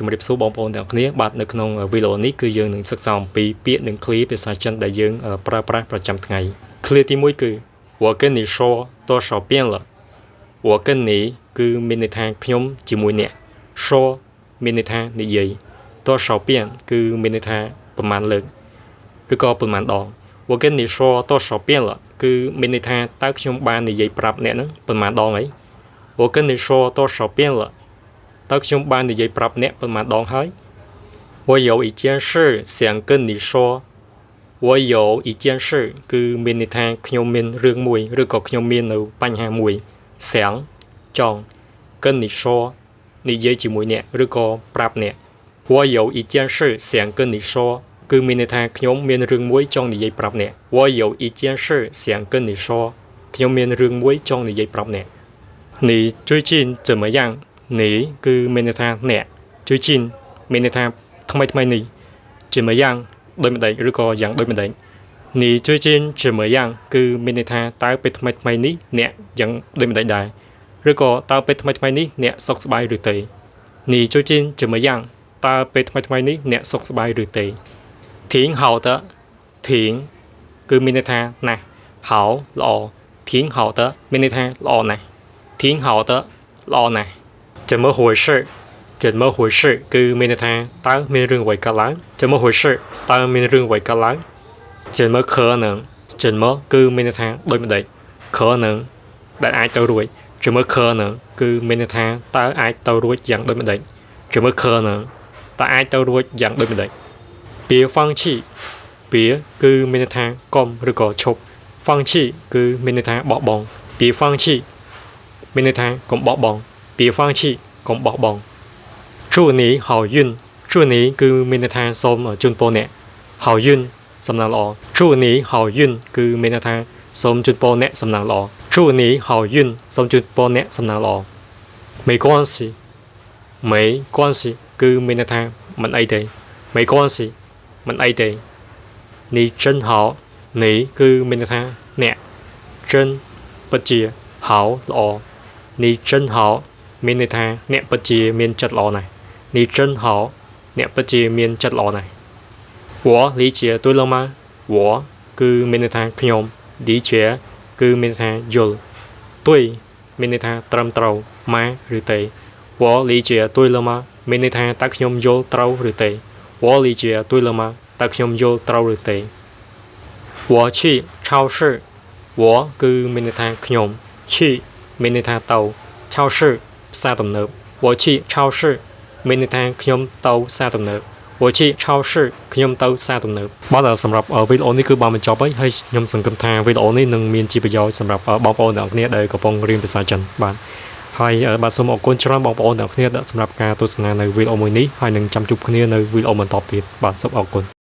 ជំរាបសួរបងប្អូនទាំងគ្នាបាទនៅក្នុងវីដេអូនេះគឺយើងនឹងសិក្សាអំពីពាក្យនិងឃ្លាភាសាចិនដែលយើងប្រើប្រាស់ប្រចាំថ្ងៃឃ្លាទី1គឺ我跟你说多少遍了我跟你គឺមានន័យថាខ្ញុំជាមួយអ្នក说មានន័យថានិយាយ多少遍គឺមានន័យថាប្រមាណលើកឬក៏ប្រមាណដង我跟你说多少遍了គឺមានន័យថាតើខ្ញុំបាននិយាយប្រាប់អ្នកហ្នឹងប្រមាណដងអី我跟你说多少遍了តើខ្ញុំបាននិយាយប្រាប់អ្នកប្រមាណដងហើយ我有一件事想跟你说我有一件事គឺមានន័យថាខ្ញុំមានរឿងមួយឬក៏ខ្ញុំមាននៅបញ្ហាមួយ想ចង់跟你说និយាយជាមួយអ្នកឬក៏ប្រាប់អ្នក我有一件事想跟你说គឺមានន័យថាខ្ញុំមានរឿងមួយចង់និយាយប្រាប់អ្នក我有一件事想跟你说ខ្ញុំមានរឿងមួយចង់និយាយប្រាប់អ្នក你最近怎么样នេះគឺមានន័យថាអ្នកជួយជិនមានន័យថាថ្មីនេះ怎么样ដូចម្ដេចឬក៏យ៉ាងដូចម្ដេច你最近怎么样គឺមានន័យថាតើពេលថ្មីនេះអ្នកយ៉ាងដូចម្ដេចដែរឬក៏តើពេលថ្មីនេះអ្នកសុខសប្បាយឬទេ你最近怎么样តើពេលថ្មីនេះអ្នកសុខសប្បាយឬទេ挺好的挺គឺមានន័យថាណាស់好ល្អ挺好的មានន័យថាល្អណាស់挺好的ល្អណាស់怎么回事怎么回事គឺមានន័យថាតើមានរឿងអ្វីកើតឡើង怎么回事តើមានរឿងអ្វីកើតឡើង怎么可能怎么គឺមានន័យថាដូចម្ដេច可能ដែលអាចទៅរួច怎么可能គឺមានន័យថាតើអាចទៅរួចយ៉ាងដូចម្ដេច怎么可能តើអាចទៅរួចយ៉ាងដូចម្ដេច别放弃别គឺមានន័យថាកុំឬក៏ឈប់放弃គឺមានន័យថាបោះបង់别放弃មានន័យថាកុំបោះបង់别放弃កុំបោះបង់祝你好运祝你គឺមានន័យថាសូមជូនពរអ្នក好运សំណាងល្អ祝你好运គឺមានន័យថាសូមជូនពរអ្នកសំណាងល្អ祝你好运សូមជូនពរអ្នកសំណាងល្អ没关系没关系គឺមានន័យថាមិនអីទេ没关系មិនអីទេ你真好你គឺមានន័យថាអ្នក真ពិតជា好ល្អ你真好មានន័យថាអ្នកពិតជាមានចិត្តល្អណាស់你真好អ្នកពិតជាមានចិត្តល្អណាស់我理解对了吗我គឺមានន័យថាខ្ញុំ理解គឺមានន័យថាយល់对មានន័យថាត្រឹមត្រូវម៉ាឬទេ我理解对了吗មានន័យថាតើខ្ញុំយល់ត្រូវឬទេ我理解对了吗តើខ្ញុំយល់ត្រូវឬទេ我去超市我គឺមានន័យថាខ្ញុំ去មានន័យថាទៅ超市ផ្សារទំនើប我去超市មានន័យថាខ្ញុំទៅផ្សារទំនើប我去超市ខ្ញុំទៅផ្សារទំនើបបាទសម្រាប់វីដេអូនេះគឺបានបញ្ចប់ហើយខ្ញុំសង្ឃឹមថាវីដេអូនេះនឹងមានជាប្រយោជន៍សម្រាប់បងប្អូនទាំងអស់គ្នាដែលកំពុងរៀនភាសាចិនបាទហើយបាទសូមអរគុណច្រើនបងប្អូនទាំងអស់គ្នាសម្រាប់ការទស្សនានៅវីដេអូមួយនេះហើយនឹងចាំជួបគ្នានៅវីដេអូបន្តទៀតបាទសូមអរគុណ